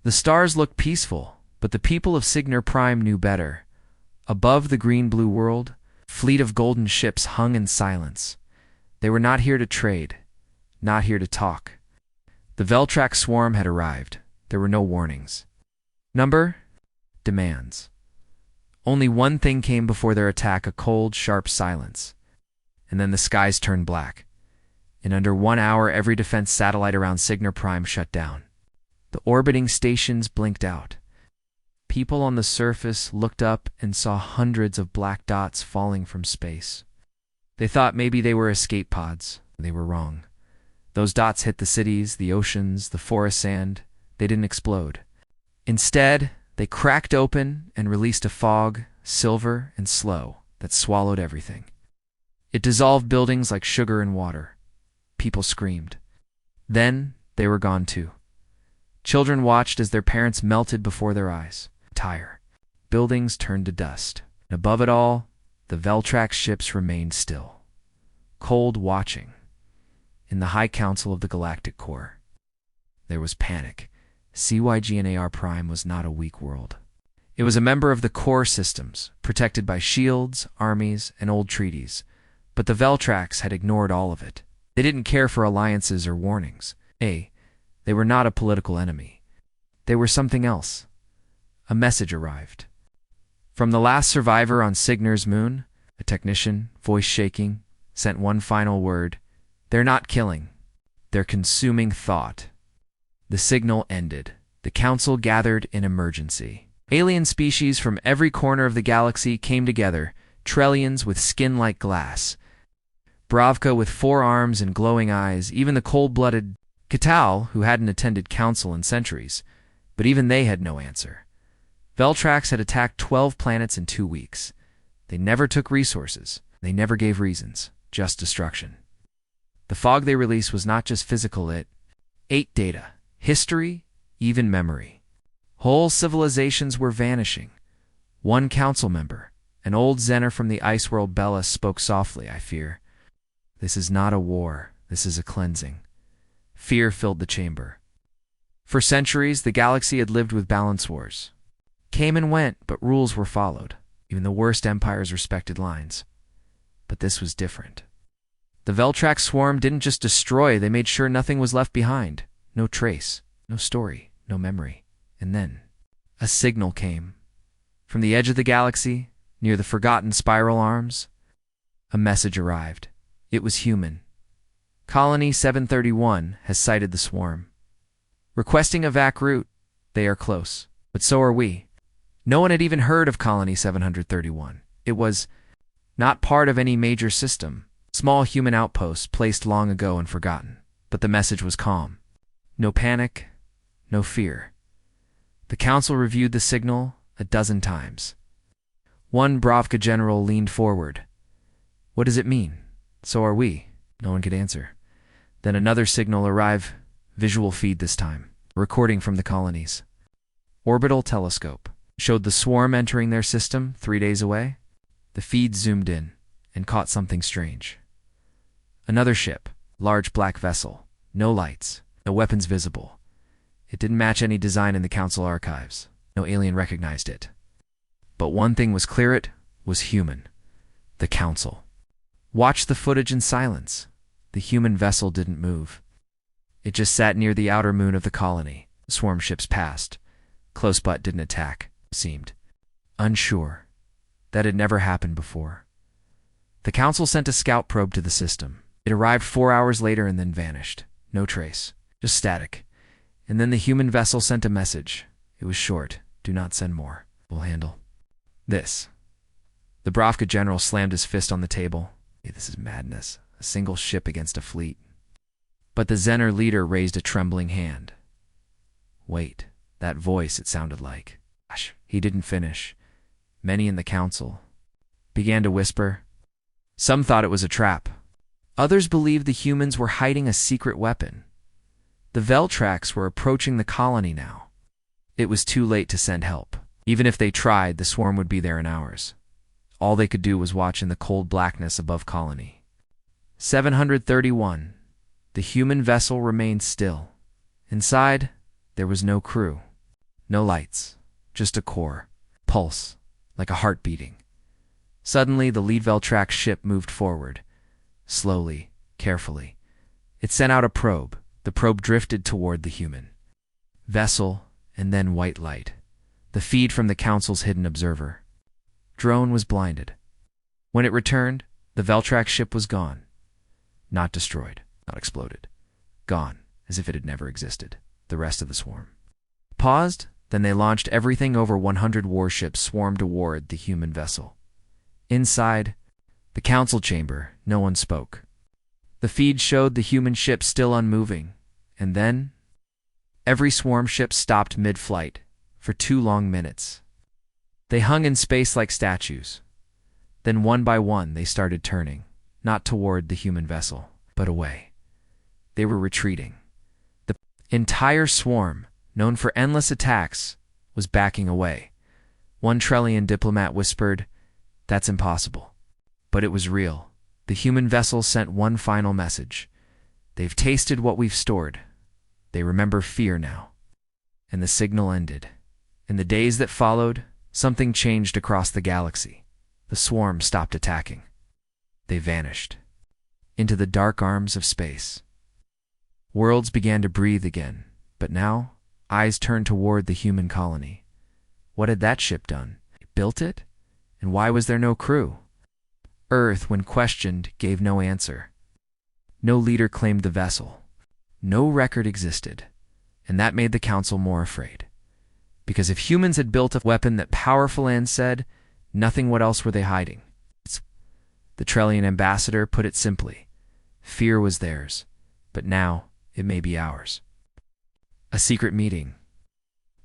The stars looked peaceful, but the people of Cygnor Prime knew better. Above the green-blue world, a fleet of golden ships hung in silence. They were not here to trade, not here to talk. The Veltrax swarm had arrived. There were no warnings. Number? Demands. Only one thing came before their attack, a cold, sharp silence. And then the skies turned black. In under 1 hour, every defense satellite around Cygnor Prime shut down. The orbiting stations blinked out. People on the surface looked up and saw hundreds of black dots falling from space. They thought maybe they were escape pods. They were wrong. Those dots hit the cities, the oceans, the forest sand. They didn't explode. Instead, they cracked open and released a fog, silver and slow, that swallowed everything. It dissolved buildings like sugar in water. People screamed. Then they were gone too. Children watched as their parents melted before their eyes. Buildings turned to dust. And above it all, the Veltrax ships remained still, cold, watching. In the High Council of the Galactic Core, there was panic. Cygnor Prime was not a weak world. It was a member of the core systems, protected by shields, armies, and old treaties. But the Veltrax had ignored all of it. They didn't care for alliances or warnings. They were not a political enemy. They were something else. A message arrived. From the last survivor on Cygnor's moon, a technician, voice shaking, sent one final word. They're not killing. They're consuming thought. The signal ended. The council gathered in emergency. Alien species from every corner of the galaxy came together, Trellians with skin like glass, Bravka with 4 arms and glowing eyes, even the cold-blooded Catal, who hadn't attended council in centuries. But even they had no answer. Veltrax had attacked 12 planets in 2 weeks. They never took resources. They never gave reasons. Just destruction. The fog they released was not just physical, it ate data, history, even memory. Whole civilizations were vanishing. One council member, an old Zener from the ice world Bella, spoke softly. I fear. This is not a war. This is a cleansing. Fear filled the chamber. For centuries, the galaxy had lived with balance wars. Came and went, but rules were followed. Even the worst empires respected lines. But this was different. The Veltrax swarm didn't just destroy, they made sure nothing was left behind. No trace, no story, no memory. And then, a signal came. From the edge of the galaxy, near the forgotten spiral arms, a message arrived. It was human. Colony 731 has sighted the swarm. Requesting a vac route, they are close. But so are we. No one had even heard of Colony 731. It was not part of any major system. Small human outposts placed long ago and forgotten. But the message was calm. No panic, no fear. The council reviewed the signal a dozen times. One Bravka general leaned forward. What does it mean? So are we. No one could answer. Then another signal arrived, visual feed this time, a recording from the colonies. Orbital telescope showed the swarm entering their system 3 days away. The feed zoomed in and caught something strange. Another ship, large black vessel, no lights, no weapons visible. It didn't match any design in the council archives. No alien recognized it. But one thing was clear, it was human. The council watched the footage in silence. The human vessel didn't move. It just sat near the outer moon of the colony. The swarm ships passed. Close but didn't attack, seemed. Unsure. That had never happened before. The council sent a scout probe to the system. It arrived 4 hours later and then vanished. No trace. Just static. And then the human vessel sent a message. It was short. Do not send more. We'll handle this. The Bravka general slammed his fist on the table. This is madness. A single ship against a fleet. But the Zener leader raised a trembling hand. Wait. That voice, it sounded like. Gosh, he didn't finish. Many in the council began to whisper. Some thought it was a trap. Others believed the humans were hiding a secret weapon. The Veltrax were approaching the colony now. It was too late to send help. Even if they tried, the swarm would be there in hours. All they could do was watch in the cold blackness above colony. 731. The human vessel remained still. Inside, there was no crew. No lights, just a core, pulse, like a heart beating. Suddenly, the lead Veltrax ship moved forward. Slowly, carefully. It sent out a probe. The probe drifted toward the human vessel, and then white light. The feed from the Council's hidden observer. Drone was blinded. When it returned, the Veltrax ship was gone. Not destroyed, not exploded. Gone, as if it had never existed. The rest of the swarm paused, then they launched everything. Over 100 warships swarmed toward the human vessel. Inside the council chamber, no one spoke. The feed showed the human ship still unmoving, and then every swarm ship stopped mid-flight for 2 long minutes. They hung in space like statues. Then one by one they started turning, not toward the human vessel, but away. They were retreating. The entire swarm, known for endless attacks, was backing away. One Trellian diplomat whispered, "That's impossible." But it was real. The human vessel sent one final message. "They've tasted what we've stored. They remember fear now." And the signal ended. In the days that followed, something changed across the galaxy. The swarm stopped attacking. They vanished into the dark arms of space. Worlds began to breathe again, but now eyes turned toward the human colony. What had that ship done? It built it? And why was there no crew? Earth, when questioned, gave no answer. No leader claimed the vessel. No record existed, and that made the Council more afraid. Because if humans had built a weapon that powerful and said, nothing, what else were they hiding? The Trellian ambassador put it simply. Fear was theirs, but now it may be ours. A secret meeting.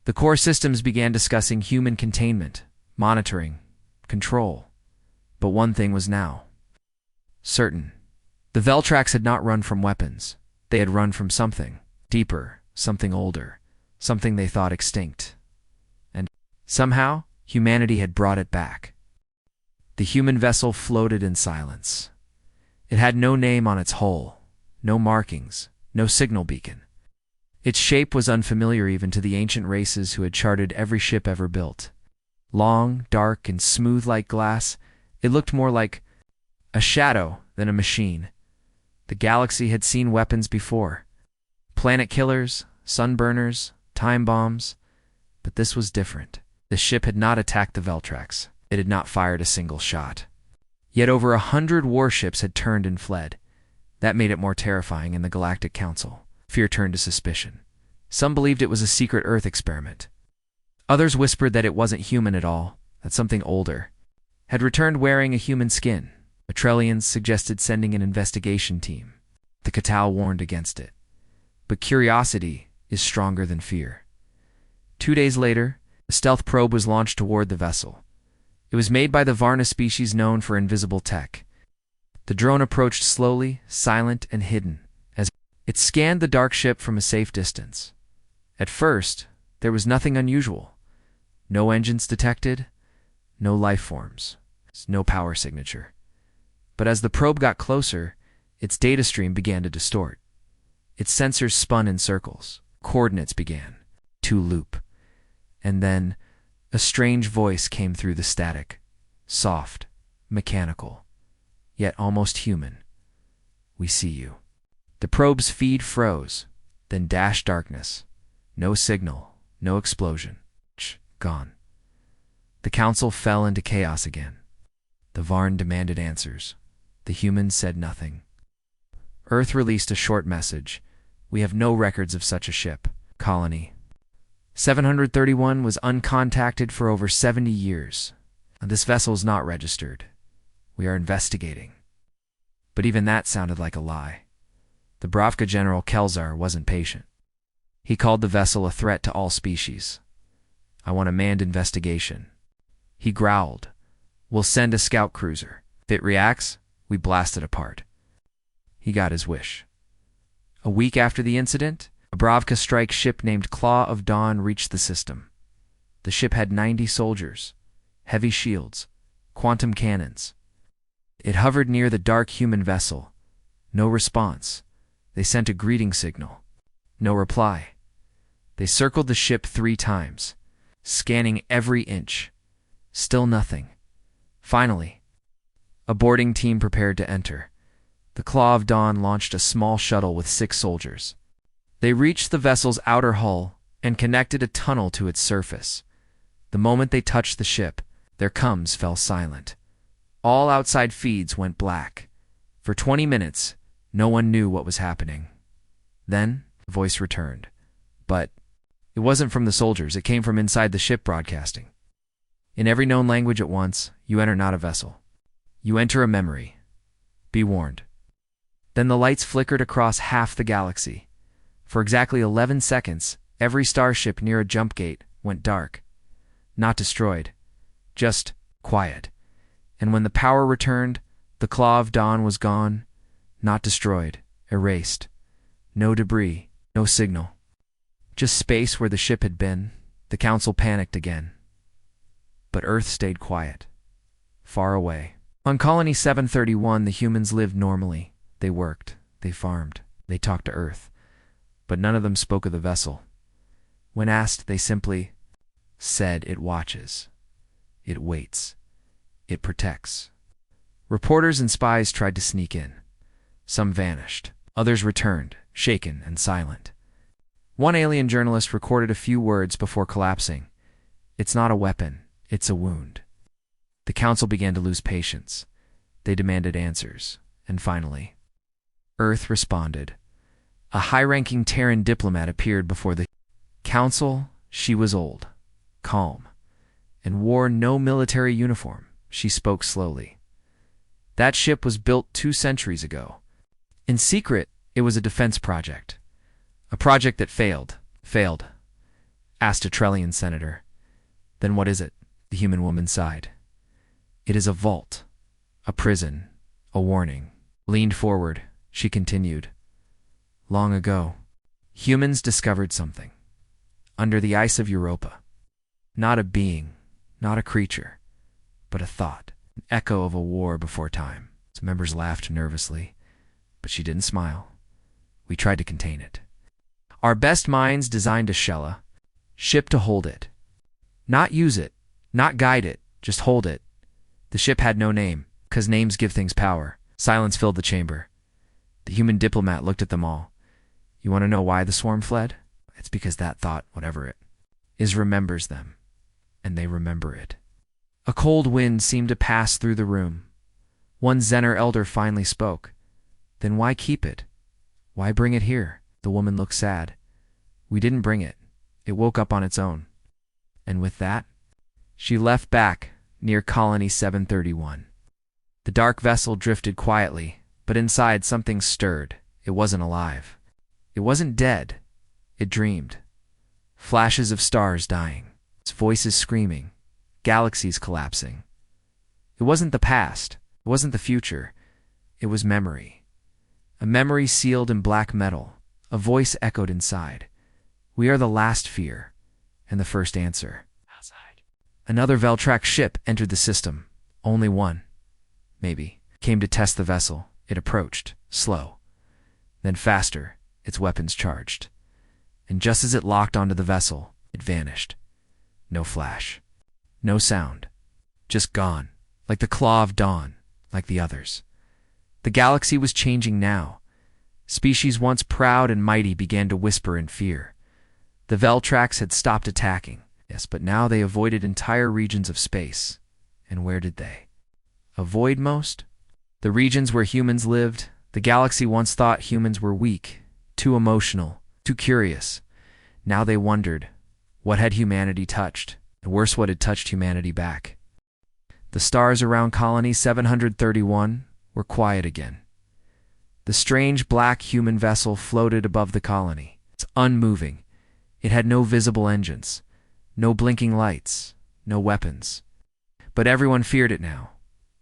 The core systems began discussing human containment, monitoring, control. But one thing was now certain. The Veltrax had not run from weapons. They had run from something deeper, something older, something they thought extinct. And somehow, humanity had brought it back. The human vessel floated in silence. It had no name on its hull, no markings, no signal beacon. Its shape was unfamiliar even to the ancient races who had charted every ship ever built. Long, dark, and smooth like glass, it looked more like a shadow than a machine. The galaxy had seen weapons before. Planet killers, sunburners, time bombs. But this was different. The ship had not attacked the Veltrax. It had not fired a single shot. Yet over 100 warships had turned and fled. That made it more terrifying in the Galactic Council. Fear turned to suspicion. Some believed it was a secret Earth experiment. Others whispered that it wasn't human at all, that something older had returned wearing a human skin. The Trellians suggested sending an investigation team. The Catal warned against it. But curiosity is stronger than fear. 2 days later, a stealth probe was launched toward the vessel. It was made by the Varna species known for invisible tech. The drone approached slowly, silent and hidden, as it scanned the dark ship from a safe distance. At first, there was nothing unusual. No engines detected, no life forms, no power signature. But as the probe got closer, its data stream began to distort. Its sensors spun in circles. Coordinates began to loop. And then a strange voice came through the static. Soft, mechanical, yet almost human. "We see you." The probe's feed froze, then dashed darkness. No signal, no explosion. Gone. The Council fell into chaos again. The Varn demanded answers. The humans said nothing. Earth released a short message. "We have no records of such a ship. Colony 731 was uncontacted for over 70 years. This vessel is not registered. We are investigating." But even that sounded like a lie. The Bravka General Kelzar wasn't patient. He called the vessel a threat to all species. "I want a manned investigation." He growled, "We'll send a scout cruiser. If it reacts, we blast it apart." He got his wish. A week after the incident, a Bravka strike ship named Claw of Dawn reached the system. The ship had 90 soldiers, heavy shields, quantum cannons. It hovered near the dark human vessel. No response. They sent a greeting signal. No reply. They circled the ship 3 times, scanning every inch. Still nothing. Finally, a boarding team prepared to enter. The Claw of Dawn launched a small shuttle with 6 soldiers. They reached the vessel's outer hull and connected a tunnel to its surface. The moment they touched the ship, their comms fell silent. All outside feeds went black. For 20 minutes, no one knew what was happening. Then, the voice returned. But it wasn't from the soldiers, it came from inside the ship broadcasting. In every known language at once, you enter not a vessel. You enter a memory. Be warned. Then the lights flickered across half the galaxy. For exactly 11 seconds, every starship near a jump gate went dark. Not destroyed, just quiet. And when the power returned, the Claw of Dawn was gone, not destroyed, erased. No debris, no signal. Just space where the ship had been. The Council panicked again. But Earth stayed quiet, far away. On Colony 731, the humans lived normally. They worked, they farmed, they talked to Earth. But none of them spoke of the vessel. When asked, they simply said it watches, it waits, it protects. Reporters and spies tried to sneak in. Some vanished. Others returned, shaken and silent. One alien journalist recorded a few words before collapsing. It's not a weapon, it's a wound. The Council began to lose patience. They demanded answers. And finally, Earth responded. A high-ranking Terran diplomat appeared before the Council. She was old, calm, and wore no military uniform. She spoke slowly. That ship was built 2 centuries ago. In secret, it was a defense project. A project that failed. Failed, asked a Trellian senator. Then what is it? The human woman sighed. It is a vault, a prison, a warning. Leaned forward, she continued. Long ago, humans discovered something. Under the ice of Europa. Not a being, not a creature, but a thought, an echo of a war before time. Its members laughed nervously, but she didn't smile. We tried to contain it. Our best minds designed a Shella, ship to hold it. Not use it, not guide it, just hold it. The ship had no name, 'cause names give things power. Silence filled the chamber. The human diplomat looked at them all. You want to know why the swarm fled? It's because that thought, whatever it is, remembers them. And they remember it. A cold wind seemed to pass through the room. One Zener elder finally spoke. Then why keep it? Why bring it here? The woman looked sad. We didn't bring it. It woke up on its own. And with that, she left back near Colony 731. The dark vessel drifted quietly, but inside something stirred. It wasn't alive. It wasn't dead. It dreamed. Flashes of stars dying, its voices screaming, galaxies collapsing. It wasn't the past. It wasn't the future. It was memory. A memory sealed in black metal. A voice echoed inside. We are the last fear, and the first answer. Outside. Another Veltrax ship entered the system. Only one, maybe, came to test the vessel. It approached, slow. Then faster, its weapons charged. And just as it locked onto the vessel, it vanished. No flash. No sound. Just gone. Like the Claw of Dawn. Like the others. The galaxy was changing now. Species once proud and mighty began to whisper in fear. The Veltrax had stopped attacking. Yes, but now they avoided entire regions of space. And where did they avoid most? The regions where humans lived. The galaxy once thought humans were weak, too emotional, too curious. Now they wondered, what had humanity touched? And worse, what had touched humanity back? The stars around Colony 731 were quiet again. The strange black human vessel floated above the colony. It's unmoving. It had no visible engines, no blinking lights, no weapons. But everyone feared it now.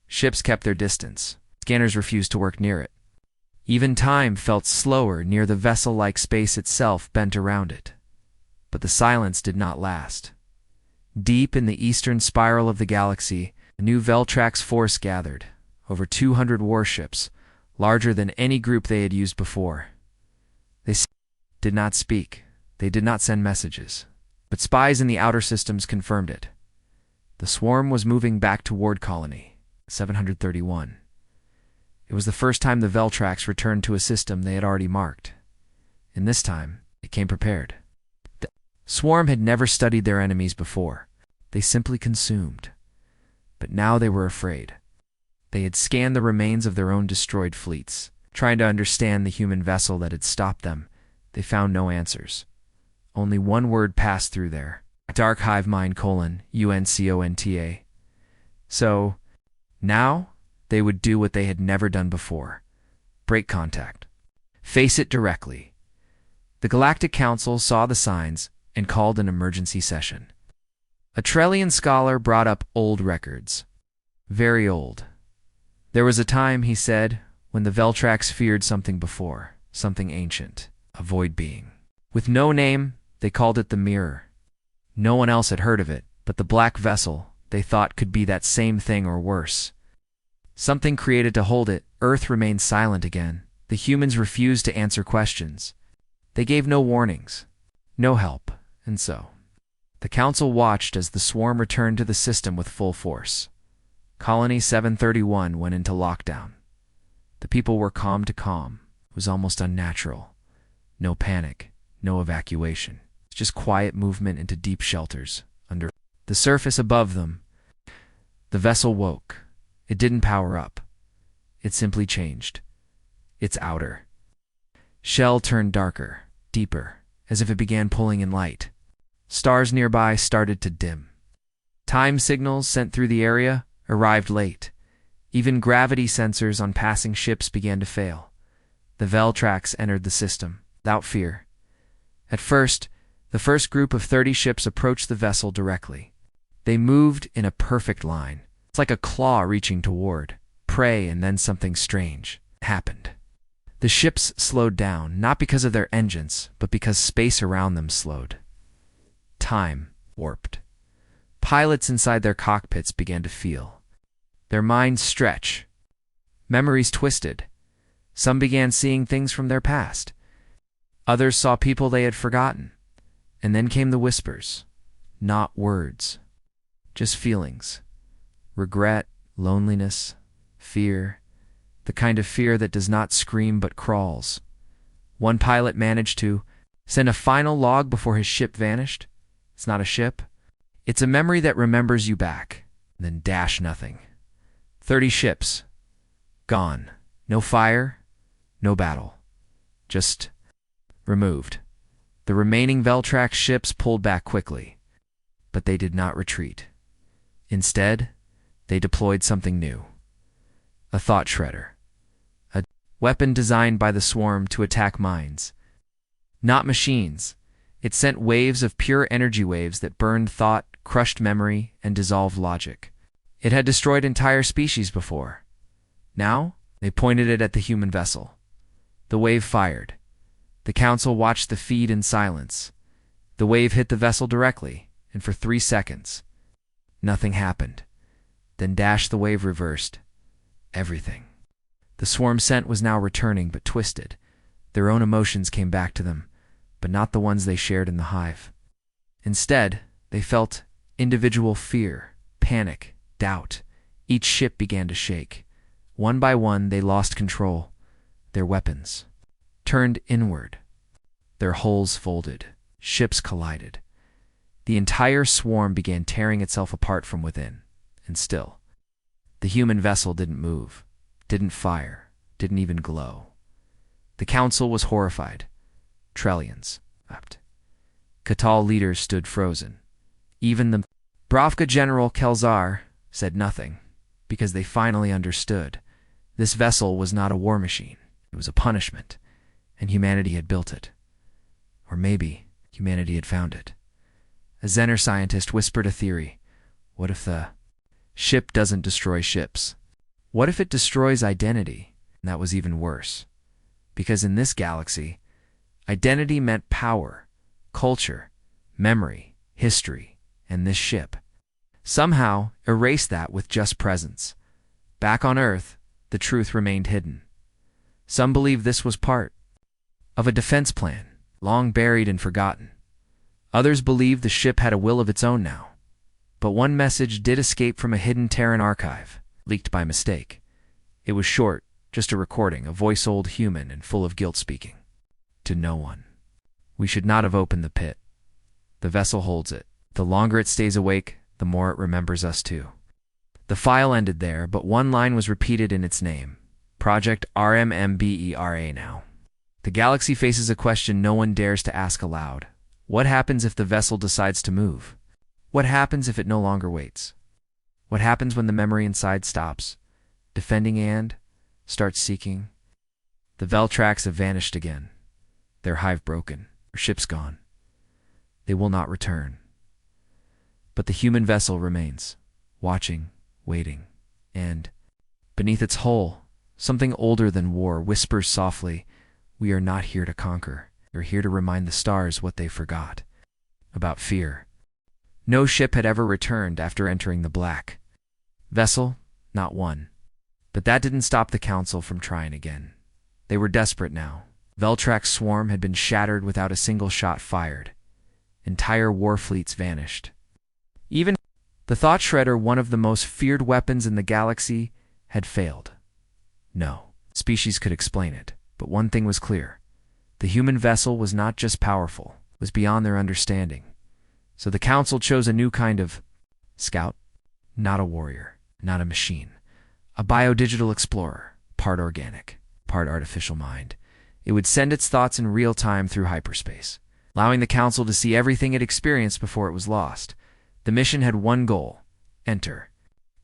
Ships kept their distance. Scanners refused to work near it. Even time felt slower near the vessel-like space itself bent around it. But the silence did not last. Deep in the eastern spiral of the galaxy, a new Veltrax force gathered. Over 200 warships, larger than any group they had used before. They did not speak. They did not send messages, but spies in the outer systems confirmed it. The swarm was moving back toward Colony 731. It was the first time the Veltrax returned to a system they had already marked. And this time, it came prepared. The swarm had never studied their enemies before. They simply consumed. But now they were afraid. They had scanned the remains of their own destroyed fleets, trying to understand the human vessel that had stopped them. They found no answers. Only one word passed through there. Dark Hive Mind: UNCONTA. So, now, they would do what they had never done before. Break contact. Face it directly. The Galactic Council saw the signs and called an emergency session. A Trellian scholar brought up old records. Very old. There was a time, he said, when the Veltrax feared something before, something ancient, a void being. With no name, they called it the Mirror. No one else had heard of it, but the black vessel, they thought, could be that same thing or worse. Something created to hold it. Earth remained silent again. The humans refused to answer questions. They gave no warnings, no help, and so the Council watched as the swarm returned to the system with full force. Colony 731 went into lockdown. The people were calm to calm. It was almost unnatural. No panic, no evacuation. Just quiet movement into deep shelters. Under the surface above them, the vessel woke. It didn't power up. It simply changed. Its outer shell turned darker, deeper, as if it began pulling in light. Stars nearby started to dim. Time signals sent through the area arrived late. Even gravity sensors on passing ships began to fail. The Veltrax entered the system, without fear. At first, the first group of 30 ships approached the vessel directly. They moved in a perfect line. It's like a claw reaching toward prey, and then something strange happened. The ships slowed down, not because of their engines, but because space around them slowed. Time warped. Pilots inside their cockpits began to feel. Their minds stretch. Memories twisted. Some began seeing things from their past. Others saw people they had forgotten. And then came the whispers. Not words. Just feelings. Regret, loneliness, fear. The kind of fear that does not scream but crawls. One pilot managed to send a final log before his ship vanished. It's not a ship. It's a memory that remembers you back, then dash nothing. 30 ships. Gone. No fire, no battle. Just removed. The remaining Veltrax ships pulled back quickly, but they did not retreat. Instead, they deployed something new. A thought shredder. A weapon designed by the swarm to attack minds. Not machines. It sent waves of pure energy waves that burned thought, crushed memory, and dissolved logic. It had destroyed entire species before. Now, they pointed it at the human vessel. The wave fired. The Council watched the feed in silence. The wave hit the vessel directly, and for 3 seconds, nothing happened. Then the wave reversed. Everything. The swarm scent was now returning, but twisted. Their own emotions came back to them, but not the ones they shared in the hive. Instead, they felt individual fear, panic, doubt. Each ship began to shake. One by one, they lost control. Their weapons turned inward. Their hulls folded. Ships collided. The entire swarm began tearing itself apart from within. And still, the human vessel didn't move, didn't fire, didn't even glow. The Council was horrified. Trellians wept. Catal leaders stood frozen. Even the Bravka General Kelzar said nothing, because they finally understood. This vessel was not a war machine. It was a punishment, and humanity had built it. Or maybe humanity had found it. A Zener scientist whispered a theory. What if the ship doesn't destroy ships? What if it destroys identity? And that was even worse. Because in this galaxy, identity meant power, culture, memory, history, and this ship somehow erased that with just presence. Back on Earth, the truth remained hidden. Some believed this was part of a defense plan, long buried and forgotten. Others believed the ship had a will of its own now. But one message did escape from a hidden Terran archive, leaked by mistake. It was short, just a recording, a voice old human and full of guilt speaking. To no one. We should not have opened the pit. The vessel holds it. The longer it stays awake, the more it remembers us too. The file ended there, but one line was repeated in its name. Project RMMBERA now. The galaxy faces a question no one dares to ask aloud. What happens if the vessel decides to move? What happens if it no longer waits? What happens when the memory inside stops, defending and starts seeking? The Veltrax have vanished again. Their hive broken, their ship's gone. They will not return. But the human vessel remains, watching, waiting, and beneath its hull, something older than war whispers softly, "We are not here to conquer. We're here to remind the stars what they forgot." About fear. No ship had ever returned after entering the black. Vessel, not one. But that didn't stop the Council from trying again. They were desperate now. Veltrax's swarm had been shattered without a single shot fired. Entire war fleets vanished. Even the Thought Shredder, one of the most feared weapons in the galaxy, had failed. No species could explain it, but one thing was clear. The human vessel was not just powerful, it was beyond their understanding. So the Council chose a new kind of scout, not a warrior, not a machine. A biodigital explorer, part organic, part artificial mind. It would send its thoughts in real time through hyperspace, allowing the Council to see everything it experienced before it was lost. The mission had one goal: enter.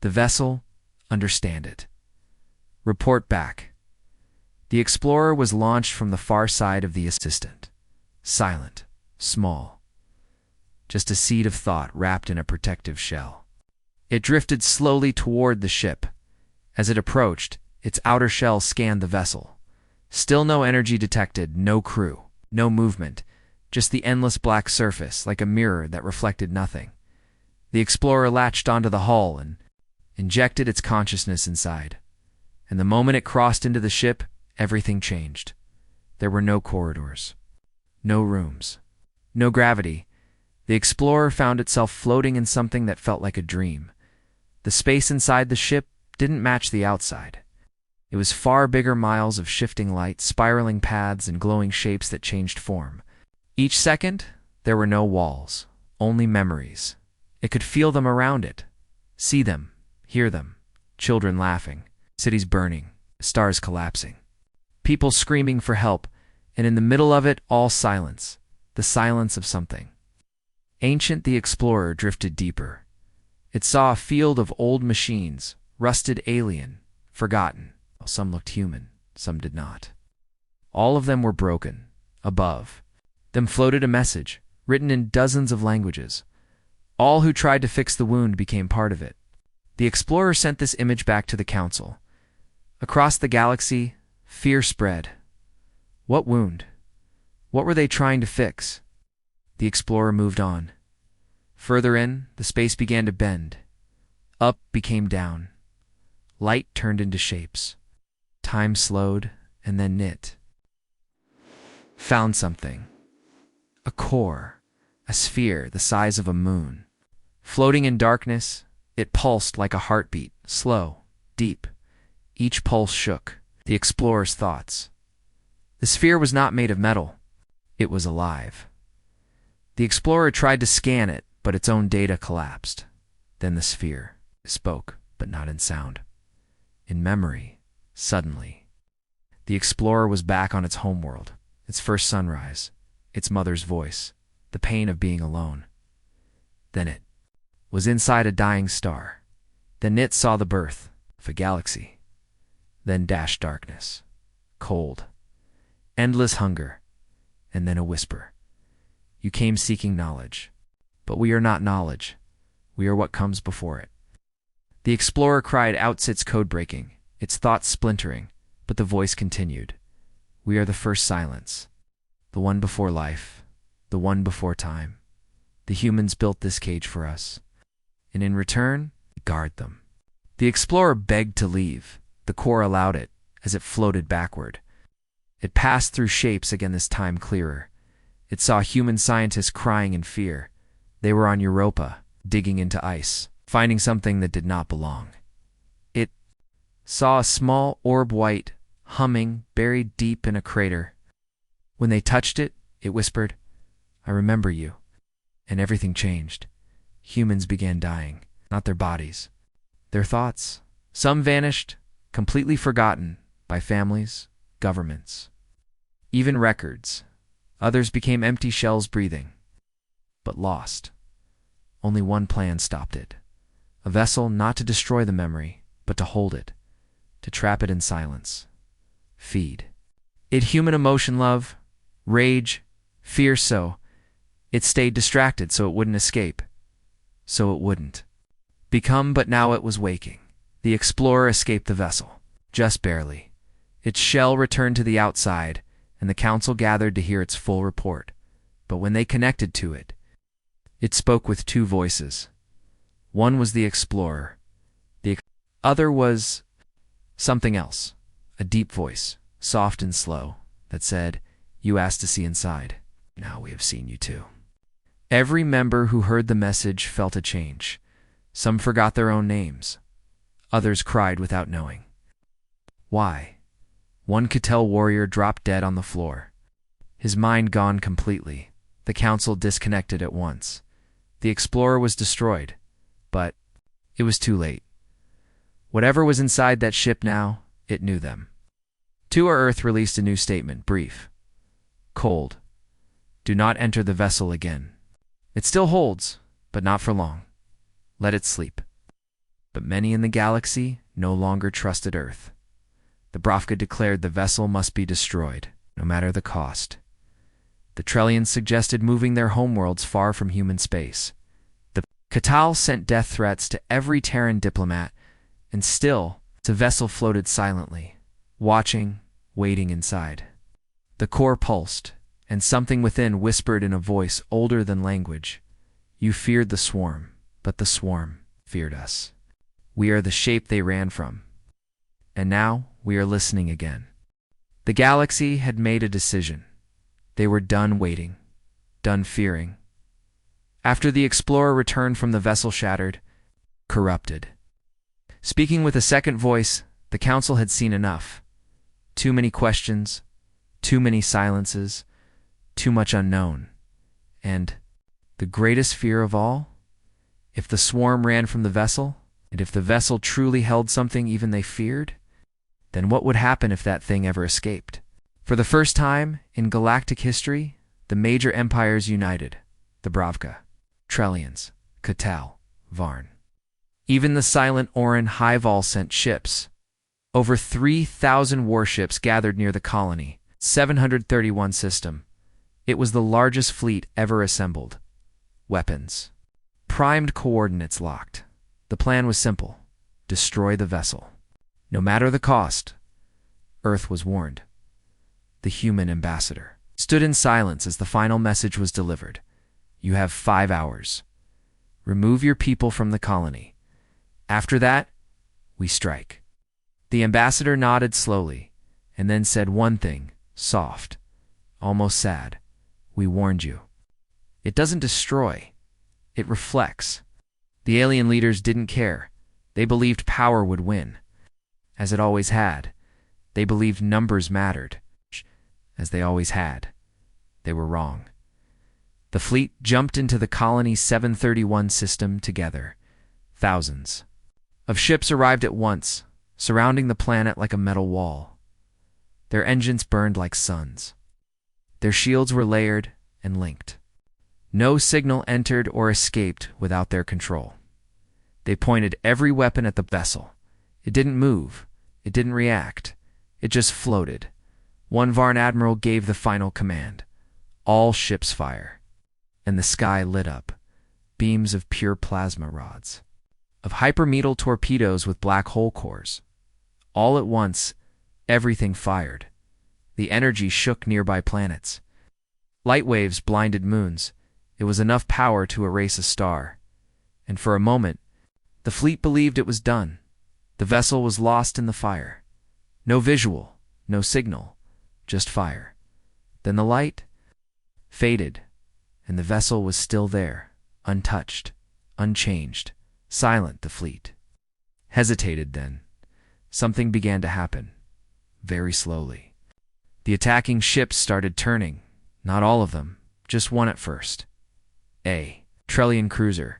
The vessel, understand it. Report back. The explorer was launched from the far side of the assistant. Silent, small. Just a seed of thought wrapped in a protective shell. It drifted slowly toward the ship. As it approached, its outer shell scanned the vessel. Still no energy detected, no crew, no movement, just the endless black surface, like a mirror that reflected nothing. The explorer latched onto the hull and injected its consciousness inside. And the moment it crossed into the ship, everything changed. There were no corridors, no rooms, no gravity. The explorer found itself floating in something that felt like a dream. The space inside the ship didn't match the outside. It was far bigger, miles of shifting light, spiraling paths, and glowing shapes that changed form. Each second, there were no walls, only memories. It could feel them around it, see them, hear them. Children laughing, cities burning, stars collapsing. People screaming for help, and in the middle of it, all silence, the silence of something. Ancient, the explorer drifted deeper. It saw a field of old machines, rusted, alien, forgotten. Some looked human, some did not. All of them were broken. Above them floated a message, written in dozens of languages. All who tried to fix the wound became part of it. The explorer sent this image back to the Council. Across the galaxy, fear spread. What wound? What were they trying to fix? The explorer moved on. Further in, the space began to bend. Up became down. Light turned into shapes. Time slowed, and then knit. Found something. A core, a sphere the size of a moon. Floating in darkness, it pulsed like a heartbeat, slow, deep. Each pulse shook the explorer's thoughts. The sphere was not made of metal. It was alive. The explorer tried to scan it, but its own data collapsed. Then the sphere spoke, but not in sound. In memory, suddenly. The explorer was back on its homeworld, its first sunrise, its mother's voice, the pain of being alone. Then it was inside a dying star. Then it saw the birth of a galaxy. Then dashed darkness, cold, endless hunger, and then a whisper. You came seeking knowledge, but we are not knowledge. We are what comes before it. The explorer cried out, its code breaking, its thoughts splintering, but the voice continued. We are the first silence, the one before life, the one before time. The humans built this cage for us, and in return, we guard them. The explorer begged to leave. The core allowed it, as it floated backward. It passed through shapes again, this time clearer. It saw human scientists crying in fear. They were on Europa, digging into ice, finding something that did not belong. It saw a small orb white, humming, buried deep in a crater. When they touched it, it whispered, "I remember you." And everything changed. Humans began dying, not their bodies, their thoughts. Some vanished, completely forgotten by families, governments, even records. Others became empty shells breathing, but lost. Only one plan stopped it. A vessel not to destroy the memory, but to hold it, to trap it in silence. Feed it human emotion, love, rage, fear, so it stayed distracted so it wouldn't escape, so it wouldn't become, but now it was waking. The explorer escaped the vessel, just barely. Its shell returned to the outside, and the council gathered to hear its full report. But when they connected to it, it spoke with two voices. One was the explorer. The other was something else, a deep voice, soft and slow, that said, "You asked to see inside. Now we have seen you too." Every member who heard the message felt a change. Some forgot their own names. Others cried without knowing why. One Cattell warrior dropped dead on the floor, his mind gone completely. The council disconnected at once. The explorer was destroyed, but it was too late. Whatever was inside that ship now, it knew them. To Our Earth released a new statement, brief, cold. Do not enter the vessel again. It still holds, but not for long. Let it sleep. But many in the galaxy no longer trusted Earth. The Bravka declared the vessel must be destroyed, no matter the cost. The Trellians suggested moving their homeworlds far from human space. The Cattell sent death threats to every Terran diplomat, and still, the vessel floated silently, watching, waiting inside. The core pulsed, and something within whispered in a voice older than language. You feared the swarm, but the swarm feared us. We are the shape they ran from. And now we are listening again. The galaxy had made a decision. They were done waiting, done fearing. After the explorer returned from the vessel shattered, corrupted. Speaking with a second voice, the council had seen enough. Too many questions, too many silences, too much unknown. And the greatest fear of all? If the swarm ran from the vessel, and if the vessel truly held something even they feared, then what would happen if that thing ever escaped? For the first time in galactic history, the major empires united. The Bravka, Trellians, Cattell, Varn. Even the silent Oran Highval sent ships. Over 3,000 warships gathered near the colony, 731 system. It was the largest fleet ever assembled. Weapons. Primed coordinates locked. The plan was simple. Destroy the vessel. No matter the cost. Earth was warned. The human ambassador stood in silence as the final message was delivered. You have 5 hours. Remove your people from the colony. After that, we strike. The ambassador nodded slowly, and then said one thing, soft, almost sad. We warned you. It doesn't destroy. It reflects. The alien leaders didn't care. They believed power would win, as it always had. They believed numbers mattered, as they always had. They were wrong. The fleet jumped into the colony's 731 system together. Thousands of ships arrived at once, surrounding the planet like a metal wall. Their engines burned like suns. Their shields were layered and linked. No signal entered or escaped without their control. They pointed every weapon at the vessel. It didn't move. It didn't react. It just floated. One Varn admiral gave the final command. All ships fire. And the sky lit up. Beams of pure plasma rods. Of hypermetal torpedoes with black hole cores. All at once, everything fired. The energy shook nearby planets. Light waves blinded moons. It was enough power to erase a star. And for a moment, the fleet believed it was done. The vessel was lost in the fire. No visual, no signal, just fire. Then the light faded, and the vessel was still there, untouched, unchanged, silent. The fleet hesitated then. Something began to happen, very slowly. The attacking ships started turning, not all of them, just one at first. A Trellian cruiser.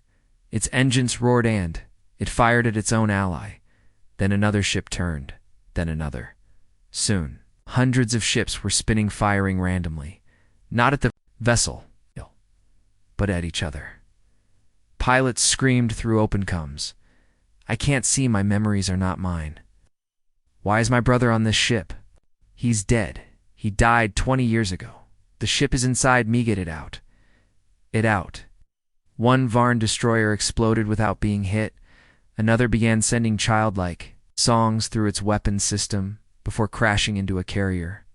Its engines roared and it fired at its own ally. Then another ship turned, then another. Soon, hundreds of ships were spinning, firing randomly, not at the vessel, but at each other. Pilots screamed through open coms. I can't see, my memories are not mine. Why is my brother on this ship? He's dead. He died 20 years ago. The ship is inside me, get it out. It out. One Varn destroyer exploded without being hit. Another began sending childlike songs through its weapons system before crashing into a carrier.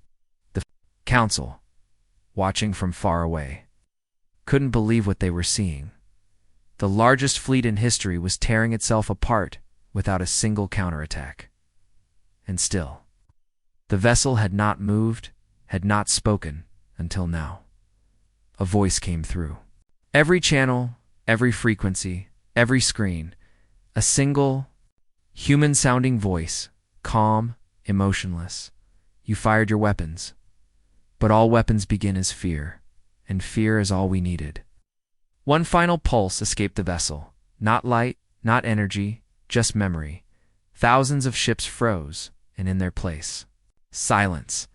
The council, watching from far away, couldn't believe what they were seeing. The largest fleet in history was tearing itself apart without a single counterattack. And still, the vessel had not moved, had not spoken until now. A voice came through. Every channel, every frequency, every screen, a single, human-sounding voice, calm, emotionless. You fired your weapons, but all weapons begin as fear, and fear is all we needed. One final pulse escaped the vessel. Not light, not energy, just memory. Thousands of ships froze, and in their place, silence.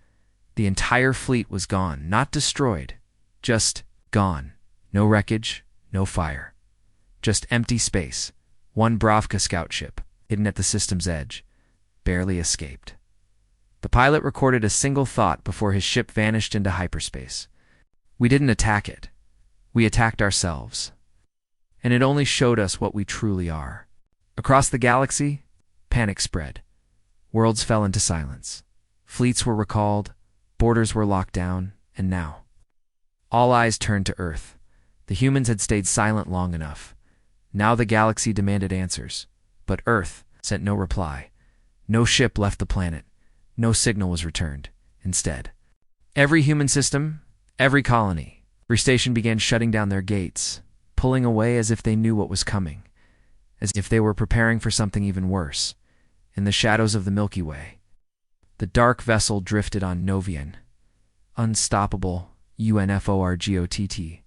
The entire fleet was gone, not destroyed, just gone. No wreckage, no fire. Just empty space. One Bravka scout ship, hidden at the system's edge, barely escaped. The pilot recorded a single thought before his ship vanished into hyperspace. We didn't attack it. We attacked ourselves. And it only showed us what we truly are. Across the galaxy, panic spread. Worlds fell into silence. Fleets were recalled, borders were locked down, and now, all eyes turned to Earth. The humans had stayed silent long enough. Now the galaxy demanded answers, but Earth sent no reply. No ship left the planet. No signal was returned. Instead, every human system, every colony, every station began shutting down their gates, pulling away as if they knew what was coming, as if they were preparing for something even worse. In the shadows of the Milky Way, the dark vessel drifted on Novian, unstoppable UNFORGOTT.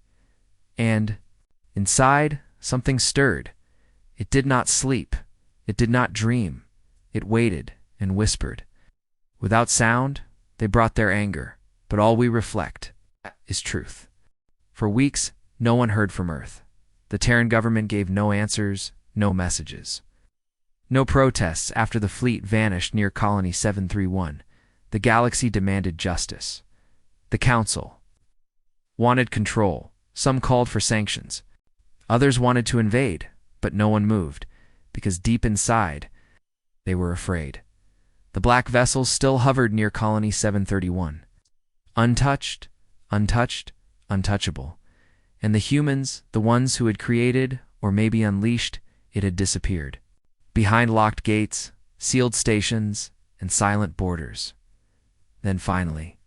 And inside, something stirred. It did not sleep. It did not dream. It waited and whispered. Without sound, they brought their anger, but all we reflect is truth. For weeks, no one heard from Earth. The Terran government gave no answers, no messages. No protests after the fleet vanished near Colony 731. The galaxy demanded justice. The Council wanted control. Some called for sanctions. Others wanted to invade, but no one moved, because deep inside, they were afraid. The black vessels still hovered near Colony 731. Untouched, untouched, untouchable. And the humans, the ones who had created, or maybe unleashed, it had disappeared. Behind locked gates, sealed stations, and silent borders. Then finally,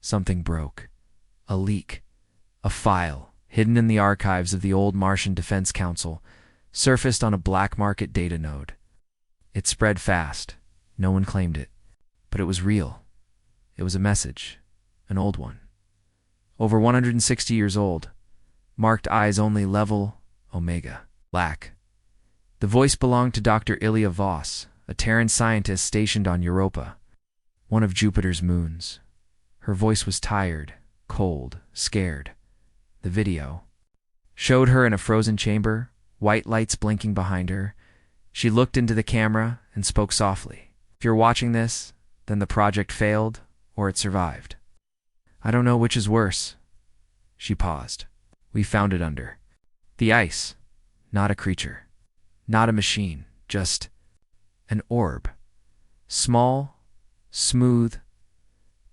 something broke. A leak. A file, hidden in the archives of the old Martian Defense Council, surfaced on a black market data node. It spread fast. No one claimed it. But it was real. It was a message. An old one. Over 160 years old. Marked eyes only, level, Omega, lack. The voice belonged to Dr. Ilya Voss, a Terran scientist stationed on Europa, one of Jupiter's moons. Her voice was tired, cold, scared. The video showed her in a frozen chamber, white lights blinking behind her. She looked into the camera and spoke softly. If you're watching this, then the project failed or it survived. I don't know which is worse. She paused. We found it under the ice, not a creature, not a machine, just an orb. Small, smooth,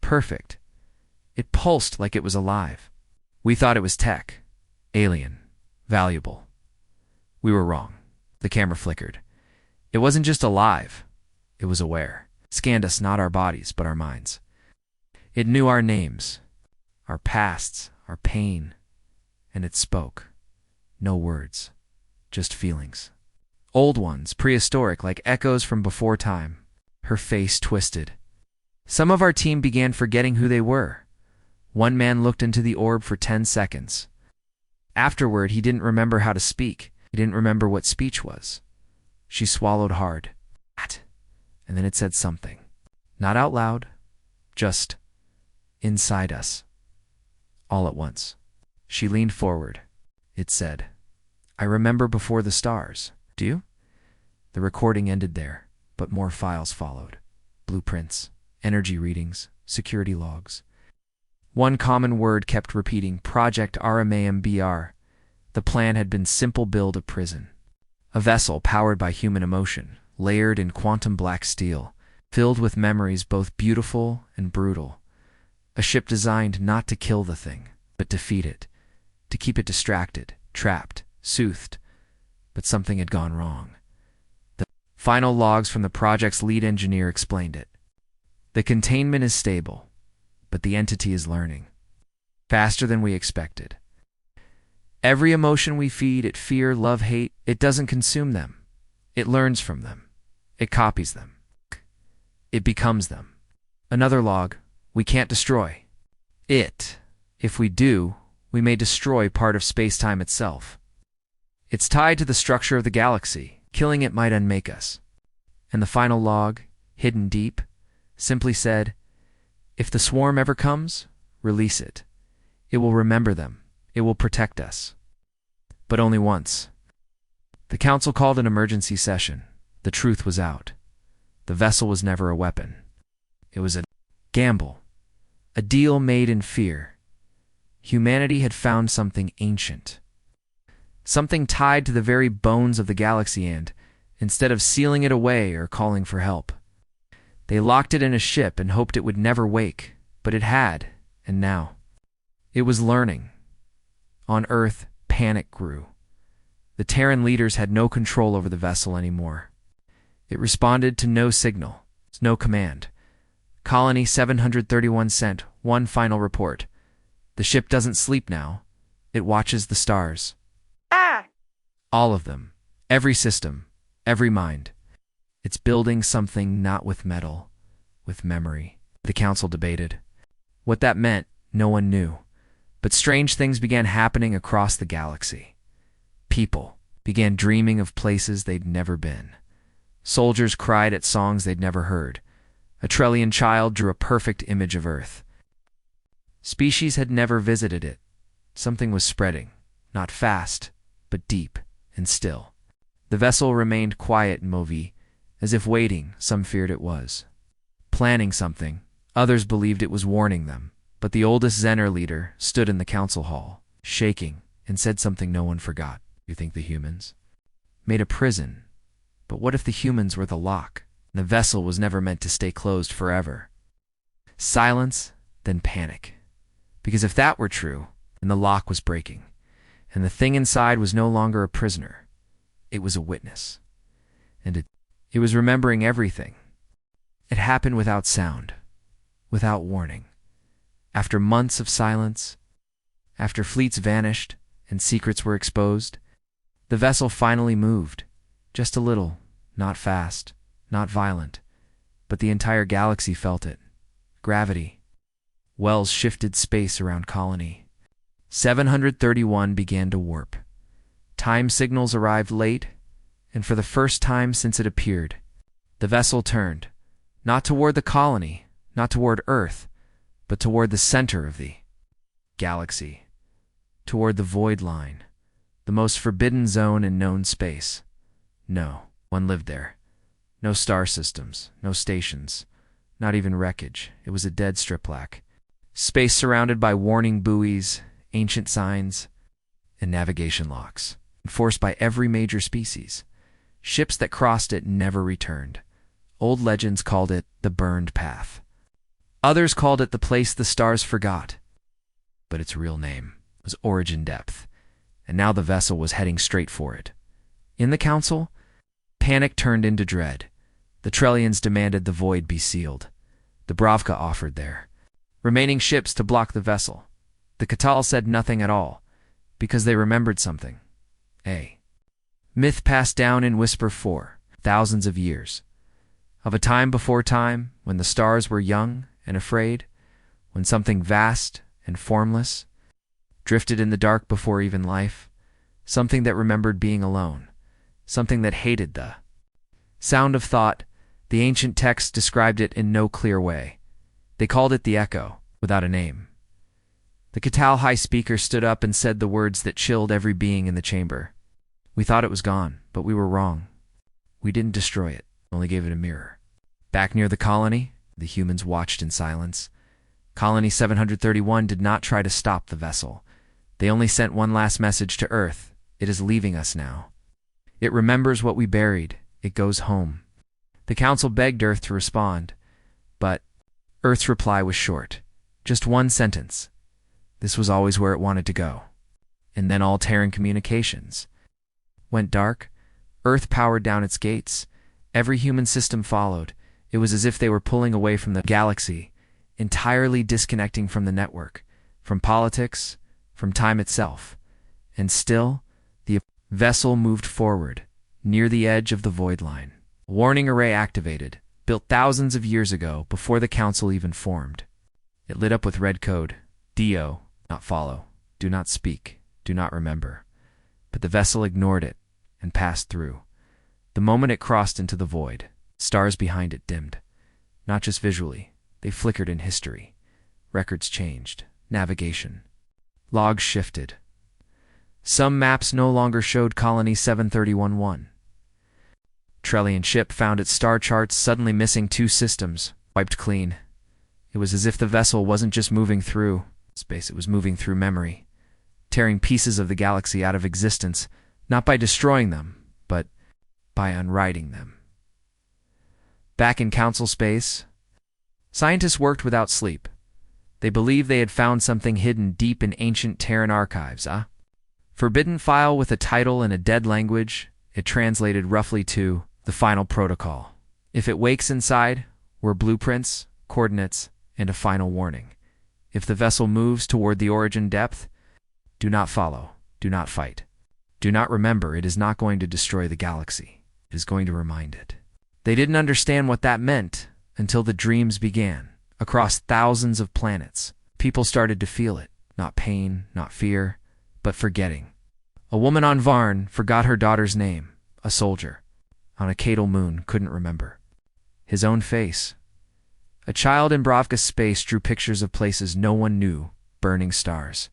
perfect. It pulsed like it was alive. We thought it was tech, alien, valuable. We were wrong. The camera flickered. It wasn't just alive. It was aware. It scanned us, not our bodies, but our minds. It knew our names, our pasts, our pain, and it spoke. No words, just feelings. Old ones, prehistoric, like echoes from before time. Her face twisted. Some of our team began forgetting who they were. One man looked into the orb for 10 seconds. Afterward, he didn't remember how to speak. He didn't remember what speech was. She swallowed hard. And then it said something. Not out loud, just inside us. All at once. She leaned forward. It said, "I remember before the stars. Do you?" The recording ended there, but more files followed. Blueprints, energy readings, security logs. One common word kept repeating, Project RMAMBR. The plan had been simple: build a prison. A vessel powered by human emotion, layered in quantum black steel, filled with memories both beautiful and brutal. A ship designed not to kill the thing, but to feed it, to keep it distracted, trapped, soothed. But something had gone wrong. The final logs from the project's lead engineer explained it. The containment is stable, but the entity is learning. Faster than we expected. Every emotion we feed it, fear, love, hate, it doesn't consume them. It learns from them. It copies them. It becomes them. Another log, we can't destroy it. If we do, we may destroy part of space-time itself. It's tied to the structure of the galaxy. Killing it might unmake us. And the final log, hidden deep, simply said, if the swarm ever comes, release it. It will remember them. It will protect us. But only once. The council called an emergency session. The truth was out. The vessel was never a weapon. It was a gamble. A deal made in fear. Humanity had found something ancient. Something tied to the very bones of the galaxy, and, instead of sealing it away or calling for help, they locked it in a ship and hoped it would never wake. But it had, and now. It was learning. On Earth, panic grew. The Terran leaders had no control over the vessel anymore. It responded to no signal, no command. Colony 731 sent one final report. The ship doesn't sleep now. It watches the stars. All of them. Every system. Every mind. It's building something not with metal, with memory. The council debated. What that meant, no one knew. But strange things began happening across the galaxy. People began dreaming of places they'd never been. Soldiers cried at songs they'd never heard. A Trellian child drew a perfect image of Earth. Species had never visited it. Something was spreading, not fast, but deep and still. The vessel remained quiet in Movi, as if waiting. Some feared it was planning something. Others believed it was warning them. But the oldest Zener leader stood in the council hall, shaking, and said something no one forgot. You think the humans made a prison? But what if the humans were the lock? The vessel was never meant to stay closed forever. Silence, then panic. Because if that were true, then the lock was breaking, and the thing inside was no longer a prisoner. It was a witness. And it was remembering everything. It happened without sound, without warning. After months of silence, after fleets vanished and secrets were exposed, the vessel finally moved. Just a little, not fast, not violent, but the entire galaxy felt it. Gravity. Wells shifted space around Colony. 731 began to warp. Time signals arrived late, and for the first time since it appeared, the vessel turned, not toward the colony, not toward Earth, but toward the center of the galaxy, toward the void line, the most forbidden zone in known space. No one lived there. No star systems, no stations, not even wreckage. It was a dead striplac. Space surrounded by warning buoys, ancient signs, and navigation locks, enforced by every major species. Ships that crossed it never returned. Old legends called it the burned path. Others called it the place the stars forgot. But its real name was Origin Depth, and now the vessel was heading straight for it. In the council, panic turned into dread. The Trellians demanded the void be sealed. The Bravka offered their remaining ships to block the vessel. The Catal said nothing at all, because they remembered something. A myth passed down in whisper for thousands of years, of a time before time, when the stars were young and afraid, when something vast and formless drifted in the dark before even life, something that remembered being alone, something that hated the sound of thought. The ancient text described it in no clear way. They called it the echo, without a name. The Catal High Speaker stood up and said the words that chilled every being in the chamber. We thought it was gone, but we were wrong. We didn't destroy it, only gave it a mirror. Back near the colony, the humans watched in silence. Colony 731 did not try to stop the vessel. They only sent one last message to Earth. It is leaving us now. It remembers what we buried. It goes home. The Council begged Earth to respond, but Earth's reply was short. Just one sentence. This was always where it wanted to go. And then all Terran communications went dark. Earth powered down its gates. Every human system followed. It was as if they were pulling away from the galaxy, entirely disconnecting from the network, from politics, from time itself. And still, the vessel moved forward, near the edge of the void line. Warning array activated, built thousands of years ago, before the Council even formed. It lit up with red code. DO, not follow, do not speak, do not remember. But the vessel ignored it and passed through. The moment it crossed into the void, stars behind it dimmed. Not just visually, they flickered in history. Records changed. Navigation. Logs shifted. Some maps no longer showed Colony 731-1. Trellian ship found its star charts suddenly missing 2 systems, wiped clean. It was as if the vessel wasn't just moving through space, it was moving through memory, tearing pieces of the galaxy out of existence, not by destroying them, but by unwriting them. Back in Council space, scientists worked without sleep. They believed they had found something hidden deep in ancient Terran archives, forbidden file with a title in a dead language. It translated roughly to the final protocol. If it wakes inside, were blueprints, coordinates, and a final warning. If the vessel moves toward the origin depth, do not follow, do not fight. Do not remember, it is not going to destroy the galaxy. It is going to remind it. They didn't understand what that meant until the dreams began. Across thousands of planets, people started to feel it. Not pain, not fear, but forgetting. A woman on Varn forgot her daughter's name. A soldier on a Cadal moon couldn't remember his own face. A child in Bravka space drew pictures of places no one knew, burning stars,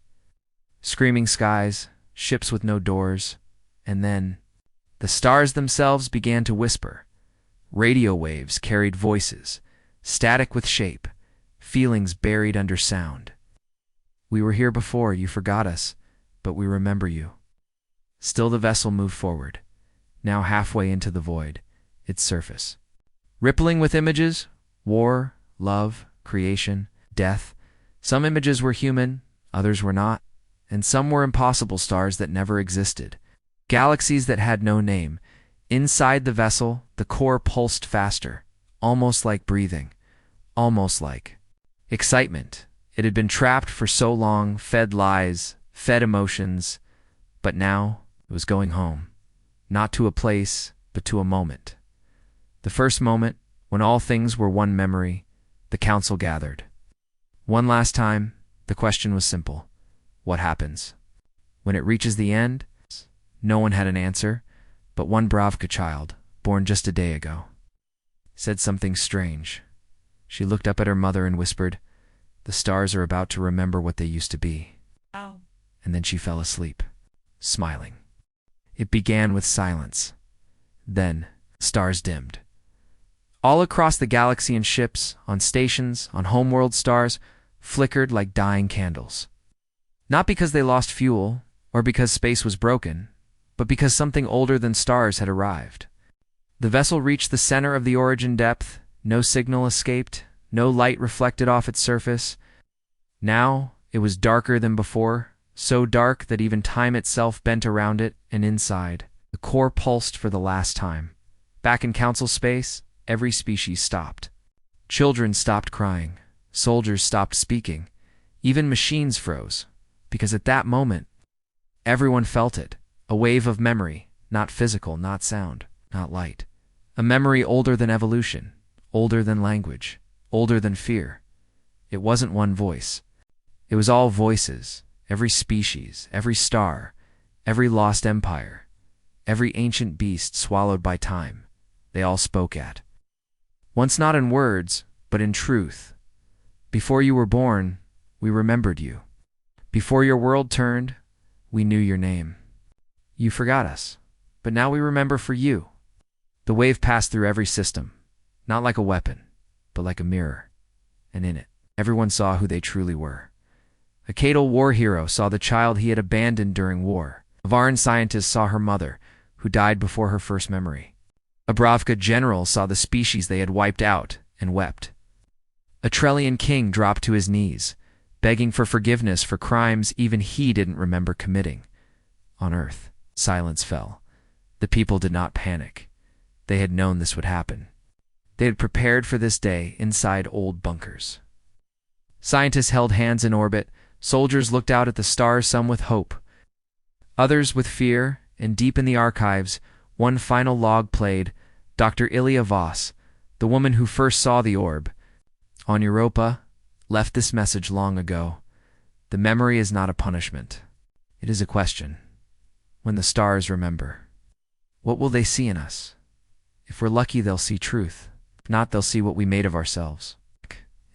screaming skies, ships with no doors, and then the stars themselves began to whisper. Radio waves carried voices, static with shape, feelings buried under sound. We were here before, you forgot us, but we remember you. Still the vessel moved forward, now halfway into the void, its surface. Rippling with images, war, love, creation, death. Some images were human, others were not, and some were impossible stars that never existed. Galaxies that had no name. Inside the vessel, the core pulsed faster, almost like breathing, almost like excitement. It had been trapped for so long, fed lies, fed emotions, but now it was going home. Not to a place, but to a moment. The first moment, when all things were one memory, the Council gathered. One last time, the question was simple. What happens? When it reaches the end, no one had an answer, but one Bravka child, born just a day ago, said something strange. She looked up at her mother and whispered, "The stars are about to remember what they used to be." Oh. And then she fell asleep, smiling. It began with silence. Then, stars dimmed. All across the galaxy in ships, on stations, on homeworld stars, flickered like dying candles. Not because they lost fuel, or because space was broken, but because something older than stars had arrived. The vessel reached the center of the origin depth. No signal escaped, no light reflected off its surface. Now, it was darker than before, so dark that even time itself bent around it, and inside, the core pulsed for the last time. Back in Council space, every species stopped. Children stopped crying. Soldiers stopped speaking. Even machines froze, because at that moment, everyone felt it, a wave of memory, not physical, not sound, not light. A memory older than evolution, older than language, older than fear. It wasn't one voice. It was all voices, every species, every star, every lost empire, every ancient beast swallowed by time. They all spoke at once, not in words, but in truth. Before you were born, we remembered you. Before your world turned, we knew your name. You forgot us, but now we remember for you. The wave passed through every system, not like a weapon, but like a mirror. And in it, everyone saw who they truly were. A Cadal war hero saw the child he had abandoned during war. A Varan scientist saw her mother, who died before her first memory. A Bravka general saw the species they had wiped out and wept. A Trellian king dropped to his knees, begging for forgiveness for crimes even he didn't remember committing. On Earth, silence fell. The people did not panic. They had known this would happen. They had prepared for this day inside old bunkers. Scientists held hands in orbit. Soldiers looked out at the stars, some with hope, others with fear, and deep in the archives, one final log played. Dr. Ilya Voss, the woman who first saw the orb on Europa, left this message long ago. The memory is not a punishment. It is a question. When the stars remember, what will they see in us? If we're lucky, they'll see truth. If not, they'll see what we made of ourselves.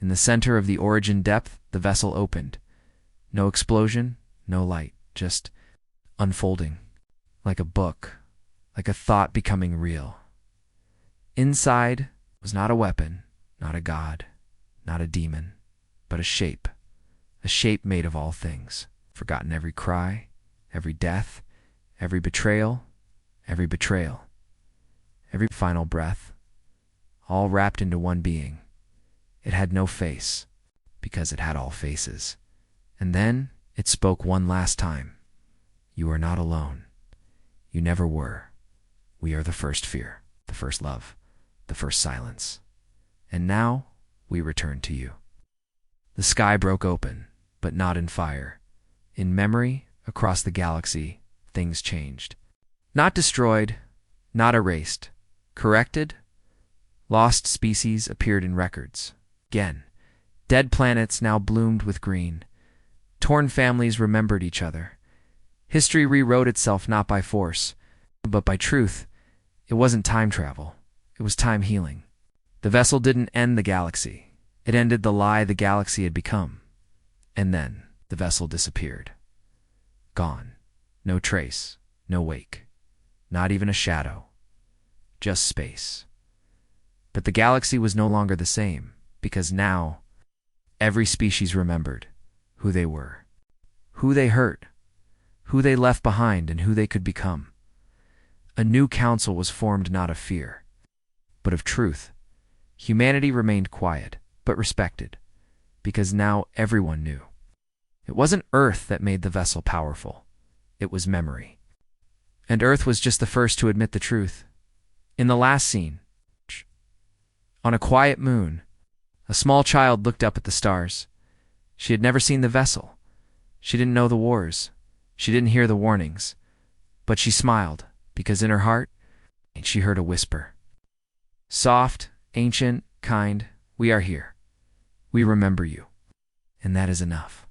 In the center of the origin depth, the vessel opened. No explosion, no light, just unfolding. Like a book, like a thought becoming real. Inside was not a weapon, not a god, not a demon, but a shape made of all things, forgotten every cry, every death, every betrayal, every final breath, all wrapped into one being. It had no face, because it had all faces. And then it spoke one last time. You are not alone. You never were. We are the first fear, the first love, the first silence. And now we return to you. The sky broke open, but not in fire. In memory, across the galaxy, things changed. Not destroyed, not erased. Corrected? Lost species appeared in records. Again, dead planets now bloomed with green. Torn families remembered each other. History rewrote itself not by force, but by truth. It wasn't time travel. It was time healing. The vessel didn't end the galaxy. It ended the lie the galaxy had become. And then the vessel disappeared. Gone. No trace, no wake. Not even a shadow. Just space. But the galaxy was no longer the same, because now every species remembered who they were, who they hurt, who they left behind, and who they could become. A new council was formed, not of fear, but of truth. Humanity remained quiet, but respected, because now everyone knew. It wasn't Earth that made the vessel powerful. It was memory. And Earth was just the first to admit the truth. In the last scene, on a quiet moon, a small child looked up at the stars. She had never seen the vessel. She didn't know the wars. She didn't hear the warnings. But she smiled, because in her heart, she heard a whisper. Soft, ancient, kind, we are here. We remember you. And that is enough.